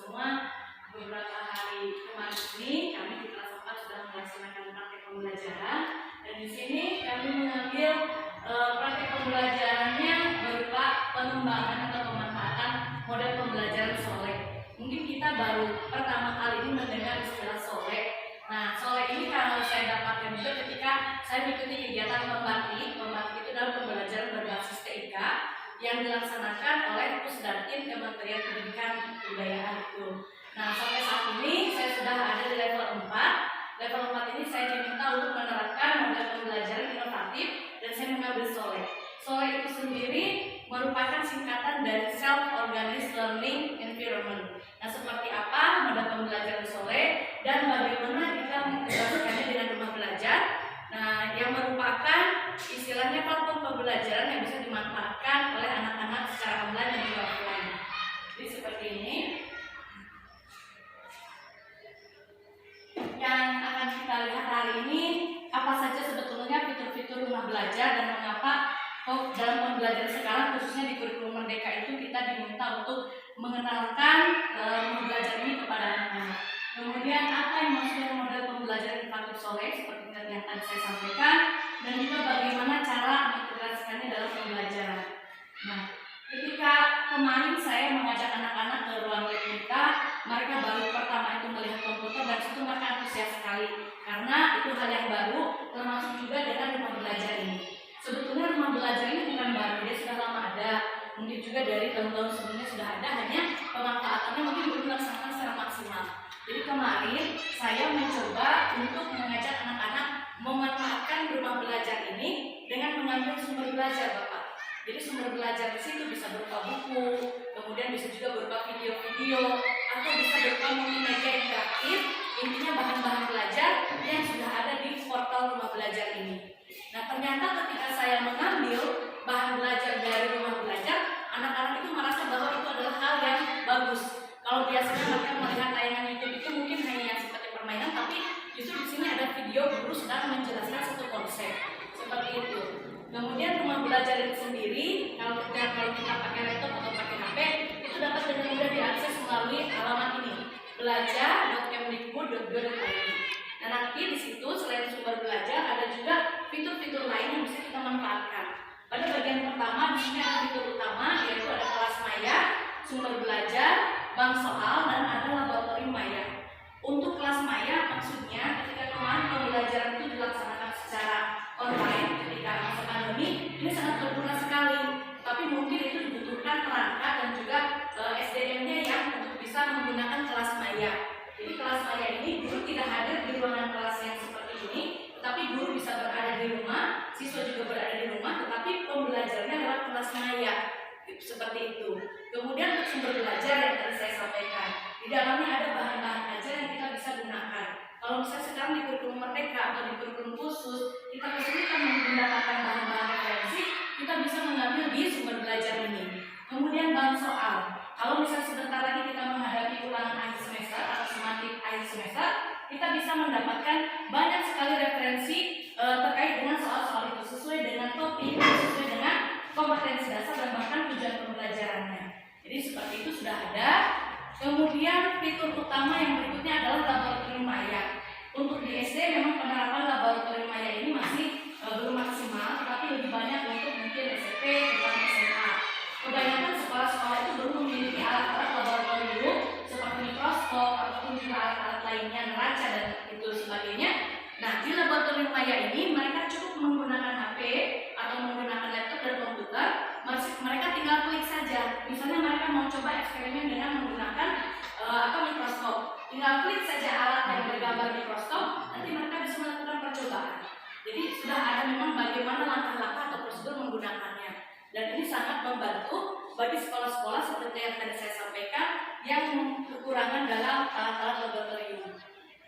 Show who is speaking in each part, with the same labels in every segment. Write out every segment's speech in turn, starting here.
Speaker 1: semua. Beberapa hari kemarin ini kami di kelas 4 sudah melaksanakan praktek pembelajaran, dan di sini kami mengambil praktek pembelajarannya berupa pengembangan atau pemanfaatan model pembelajaran SOLE. Mungkin kita baru pertama kali ini mendengar istilah SOLE. Nah, SOLE ini kalau saya dapatkan juga ketika saya mengikuti kegiatan pembatik. Pembatik itu adalah pembelajaran berbasis TIK yang dilaksanakan oleh Pusdatin Kementerian Pendidikan dan Kebudayaan itu. Nah, sampai saat ini saya sudah ada di level 4. Level 4 ini saya diminta untuk menerapkan model pembelajaran inovatif dan saya mengambil SOLE. SOLE itu sendiri merupakan singkatan dari Self-Organized Learning Environment. Nah, seperti apa model pembelajaran SOLE dan bagaimana kita mengintegrasikannya dengan rumah belajar? Nah, yang merupakan istilahnya platform pembelajaran yang bisa dimanfaatkan oleh anak-anak secara online dan juga offline. Jadi seperti ini. Yang akan kita lihat hari ini apa saja sebetulnya fitur-fitur rumah belajar dan mengapa dalam pembelajaran sekarang khususnya di kurikulum Merdeka itu kita diminta untuk mengenalkan rumah belajar ini kepada anak-anak. Kemudian apa yang maksudnya model pembelajaran inovatif SOLE seperti yang tadi saya sampaikan, dan juga bagaimana cara mengintegrasikannya dalam pembelajaran. Nah, ketika kemarin saya mengajak anak-anak ke ruang Leknika, mereka baru pertama itu melihat komputer dan situ mereka antusias sekali karena itu hal yang baru, termasuk juga dengan rumah belajar ini. Sebetulnya rumah belajar ini bukan baru, dia sudah lama ada, mungkin juga dari tahun-tahun sebelumnya sudah ada, hanya pemanfaatannya mungkin belum dilaksanakan secara maksimal. Jadi kemarin saya mencoba untuk mengajak anak-anak memanfaatkan rumah belajar ini dengan mengambil sumber belajar, Bapak. Jadi sumber belajar di situ bisa berupa buku, kemudian bisa juga berupa video-video, atau bisa berupa multimedia interaktif, intinya bahan-bahan belajar yang sudah ada di portal rumah belajar ini. Nah, ternyata ketika saya mengambil bahan belajar dari rumah belajar, anak-anak itu merasa bahwa itu adalah hal yang bagus. Kalau biasanya mereka melihat tayangan YouTube itu mungkin hanya yang seperti permainan, tapi justru di sini ada video guru sedang menjelaskan satu konsep seperti itu. Kemudian rumah belajar itu sendiri, kalau kita pakai laptop atau pakai HP, itu dapat dengan mudah diakses melalui alamat ini, belajar.kemdikbud.go.id. Nah, nanti di situ selain sumber belajar ada juga fitur-fitur lain yang bisa kita manfaatkan. Pada bagian pertama di sini ada fitur utama, yaitu ada kelas maya, sumber belajar, bank soal, dan ada laboratorium maya. Untuk kelas maya maksudnya ketika kemarin pembelajaran itu dilaksanakan secara online ketika masa pandemi, ini sangat berguna sekali. Tapi mungkin itu dibutuhkan perangkat dan juga SDM-nya yang untuk bisa menggunakan kelas maya. Jadi kelas maya ini guru tidak hadir di ruangan kelas yang seperti ini, tetapi guru bisa berada di rumah, siswa juga berada di rumah, tetapi pembelajarannya lewat kelas maya. Seperti itu. Kemudian untuk sumber belajar yang tadi saya sampaikan, di dalamnya ada bahan-bahan ajar yang kita bisa gunakan. Kalau misalnya sekarang di kurikulum Merdeka atau di kurikulum khusus, kita kesulitan mendapatkan bahan-bahan referensi, kita bisa mengambil di sumber belajar ini. Kemudian bank soal. Kalau misalnya sebentar lagi kita menghadapi ulangan akhir semester atau sematik akhir semester, kita bisa mendapatkan banyak sekali referensi terkait dengan soal-soal itu sesuai dengan topik, sesuai dengan kompetensi dasar dan bahkan tujuan pembelajarannya. Jadi seperti itu sudah ada. Kemudian fitur utama yang berikutnya adalah laboratorium maya. Untuk di SD memang penerapan laboratorium maya ini masih belum maksimal, tetapi lebih banyak untuk mungkin SMP dan SMA. Kebanyakan sekolah-sekolah itu belum memiliki alat-alat laboratorium seperti mikroskop ataupun juga alat-alat lainnya, neraca dan itu sebagainya. Nah, di laboratorium maya ini mereka cukup menggunakan HP atau menggunakan laptop dan komputer. Mereka tinggal klik saja. Misalnya mereka mau coba eksperimen dengan menggunakan mikroskop. Tinggal klik saja alat yang bergambar mikroskop, nanti mereka bisa melakukan percobaan. Jadi sudah ada memang bagaimana langkah-langkah atau prosedur menggunakannya. Dan ini sangat membantu bagi sekolah-sekolah seperti yang tadi saya sampaikan yang kekurangan dalam alat-alat laboratorium.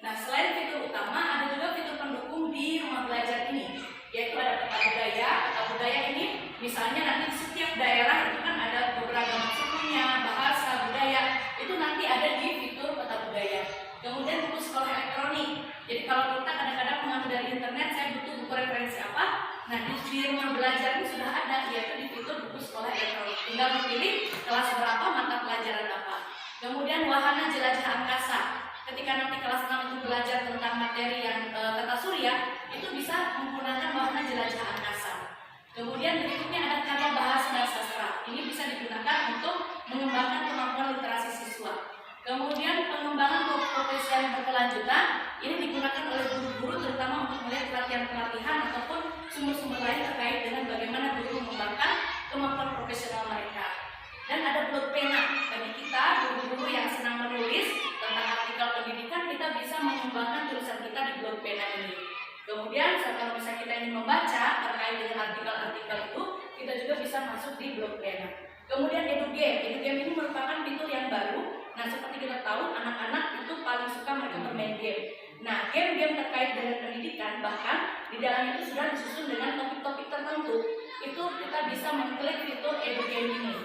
Speaker 1: Nah, selain fitur utama, ada juga fitur pendukung di rumah belajar ini, yaitu ada peta budaya. Peta budaya ini misalnya nanti setiap daerah itu kan ada keberagaman sukunya, bahasa, budaya, itu nanti ada di fitur peta budaya. Kemudian buku sekolah elektronik. Jadi kalau kita kadang-kadang mengambil dari internet, saya butuh buku referensi apa, nah di rumah belajar ini sudah ada, yaitu di fitur buku sekolah elektronik. Tinggal pilih kelas berapa, mata pelajaran apa. Kemudian wahana jelajah angkasa. Ketika nanti kelas 6 itu belajar tentang materi yang tata surya, itu bisa menggunakan wahana jelajah angkasa. Kemudian berikutnya ada karya bahasa dan sastra. Ini bisa digunakan untuk mengembangkan kemampuan literasi siswa. Kemudian pengembangan keprofesian berkelanjutan ini digunakan oleh guru-guru terutama untuk melihat pelatihan-pelatihan ataupun sumber-sumber lain terkait dengan bagaimana guru mengembangkan kemampuan profesional mereka. Dan ada blog pena bagi kita guru-guru yang senang menulis tentang artikel pendidikan, kita bisa mengembangkan tulisan kita di blog pena ini. Kemudian kalau misalnya kita ingin membaca terkait dengan artikel-artikel itu, kita juga bisa masuk di blog pena. Kemudian edugame ini merupakan fitur yang baru. Nah, seperti kita tahu, anak-anak itu paling suka mereka bermain game. Nah, game-game terkait dengan pendidikan, bahkan di dalamnya itu sudah disusun dengan topik-topik tertentu. Itu kita bisa mengklik fitur edugame ini.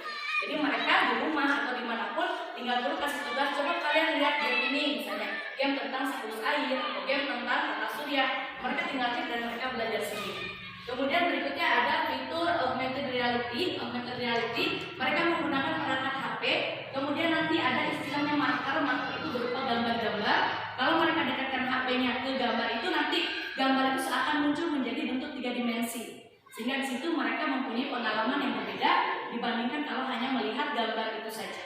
Speaker 1: Jadi mereka di rumah atau dimanapun, tinggal guru kasih tugas, coba kalian lihat game ini, misalnya game tentang siklus air atau game tentang tata surya. Mereka tinggal cek dan mereka belajar sendiri. Kemudian berikutnya ada fitur augmented reality. Augmented reality, mereka menggunakan perangkat HP. Kemudian nanti ada istilahnya marker itu berupa gambar-gambar. Kalau mereka dekatkan HP-nya ke gambar itu, nanti gambar itu akan muncul menjadi bentuk 3 dimensi. Sehingga di situ mereka mempunyai pengalaman yang berbeda dibandingkan kalau hanya melihat gambar itu saja.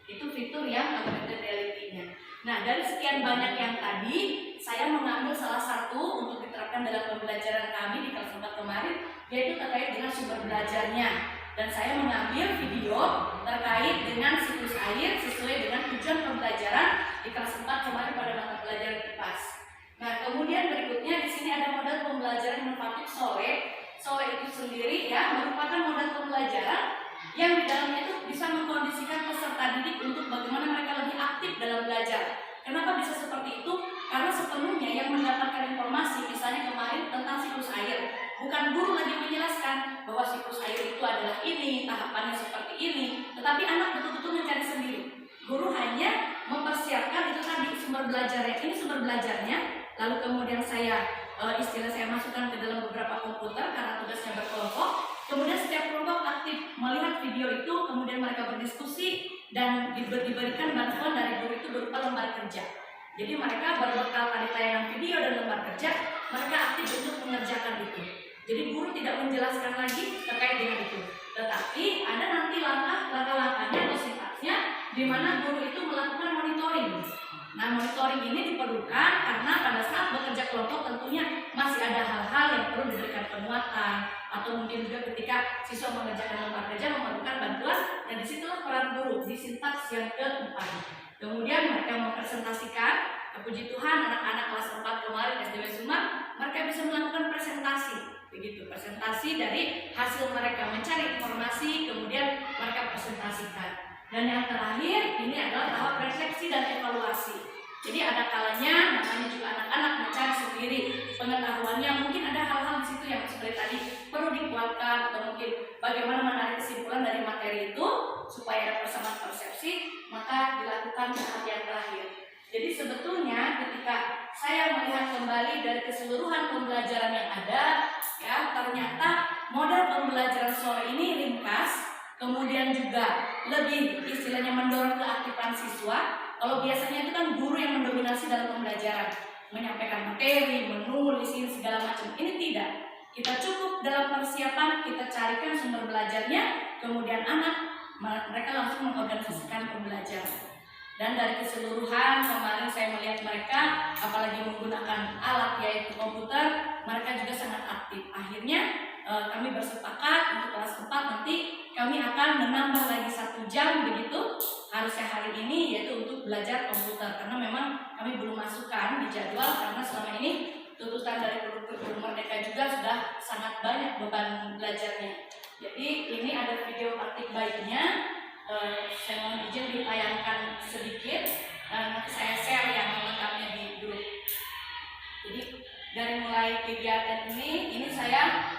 Speaker 1: Itu fitur yang augmented reality-nya. Nah, dari sekian banyak yang tadi, saya mengambil salah satu untuk diterapkan dalam pembelajaran kami di kelas 4 kemarin, yaitu terkait dengan sumber belajarnya. Dan saya mengambil video terkait dengan siklus air sesuai dengan tujuan pembelajaran di kelas 4 kemarin pada mata pelajaran IPAS. Nah, kemudian berikutnya di sini ada model pembelajaran inovatif SOLE. SOLE itu sendiri ya merupakan model pembelajaran yang di dalamnya itu bisa mengkondisikan peserta didik untuk bagaimana mereka lebih aktif dalam belajar. Kenapa bisa seperti itu? Karena sepenuhnya yang mendapatkan informasi, misalnya kemarin tentang siklus air, bukan guru lagi menjelaskan bahwa siklus air itu adalah ini, tahapannya seperti ini, tetapi anak betul-betul mencari sendiri. Guru hanya mempersiapkan itu tadi sumber belajarnya, ini sumber belajarnya, lalu kemudian saya masukkan ke dalam beberapa komputer karena tugasnya berkelompok. Kemudian setiap kelompok aktif melihat video itu, kemudian mereka berdiskusi dan diberikan bantuan dari guru itu berupa lembar kerja. Jadi mereka berbekal tadi tayangan video dan lembar kerja, mereka aktif untuk mengerjakan itu. Jadi guru tidak menjelaskan lagi terkait dengan itu, tetapi ada nanti langkah-langkahnya atau sifatnya di mana guru itu melakukan monitoring. Nah, monitoring ini diperlukan karena pada saat bekerja kelompok tentunya masih ada hal-hal yang perlu diberikan penguatan, atau mungkin juga ketika siswa mengerjakan lembar kerja memerlukan bantuan, dan disitulah peran guru di sintaks yang keempat. Kemudian mereka mempresentasikan, puji Tuhan anak-anak kelas 4 kemarin SDW Sumar, mereka bisa melakukan presentasi, begitu, presentasi dari hasil mereka mencari informasi, kemudian mereka presentasikan. Dan yang terakhir ini adalah tahap refleksi dan evaluasi. Jadi ada kalanya namanya juga anak-anak mencari sendiri pengetahuannya, mungkin ada hal-hal di situ yang seperti tadi perlu dikuatkan, atau mungkin bagaimana menarik kesimpulan dari materi itu supaya ada persamaan persepsi, maka dilakukan tahap yang terakhir. Jadi sebetulnya ketika saya melihat kembali dari keseluruhan pembelajaran yang ada, ya ternyata model pembelajaran sore ini ringkas, kemudian juga lebih istilahnya mendorong keaktifan siswa. Kalau biasanya itu kan guru yang mendominasi dalam pembelajaran, menyampaikan materi, menulis, segala macam. Ini tidak. Kita cukup dalam persiapan, kita carikan sumber belajarnya, kemudian mereka langsung mengorganisasikan pembelajaran. Dan dari keseluruhan kemarin saya melihat mereka, apalagi menggunakan alat yaitu komputer, mereka juga sangat aktif. Akhirnya kami bersepakat untuk kelas 4 nanti kami akan menambah lagi 1 jam begitu, harusnya hari ini, yaitu untuk belajar komputer, karena memang kami belum masukkan di jadwal karena selama ini tuntutan dari guru Merdeka juga sudah sangat banyak beban belajarnya. Jadi ini ada video praktik baiknya, saya mohon izin ditayangkan sedikit, nanti saya share yang lengkapnya di grup. Jadi dari mulai kegiatan ini saya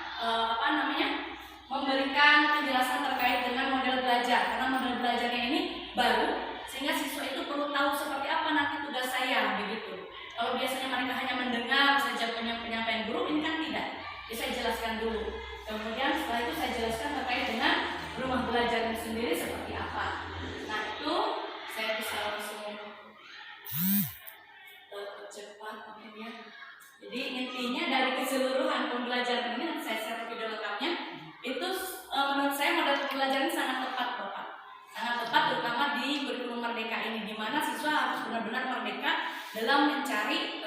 Speaker 1: memberikan penjelasan terkait dengan model belajar, karena model belajarnya ini baru, sehingga siswa itu perlu tahu seperti apa nanti tugas saya begitu. Kalau biasanya mereka hanya mendengar saja penyampaian guru, ini kan tidak. Jadi saya jelaskan dulu. Kemudian setelah itu saya jelaskan terkait dengan rumah belajar sendiri seperti apa. Nah itu saya bisa benar-benar merdeka dalam mencari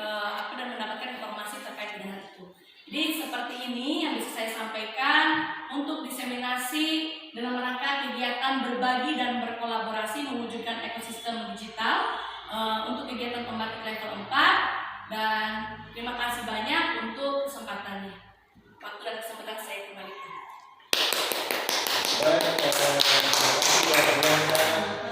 Speaker 1: dan mendapatkan informasi terkait dengan hal itu. Jadi seperti ini yang bisa saya sampaikan untuk diseminasi dalam rangka kegiatan berbagi dan berkolaborasi mewujudkan ekosistem digital untuk kegiatan pembatik level 4, dan terima kasih banyak untuk kesempatannya. Waktu dan kesempatan saya kembalikan.
Speaker 2: Baik, terima kasih.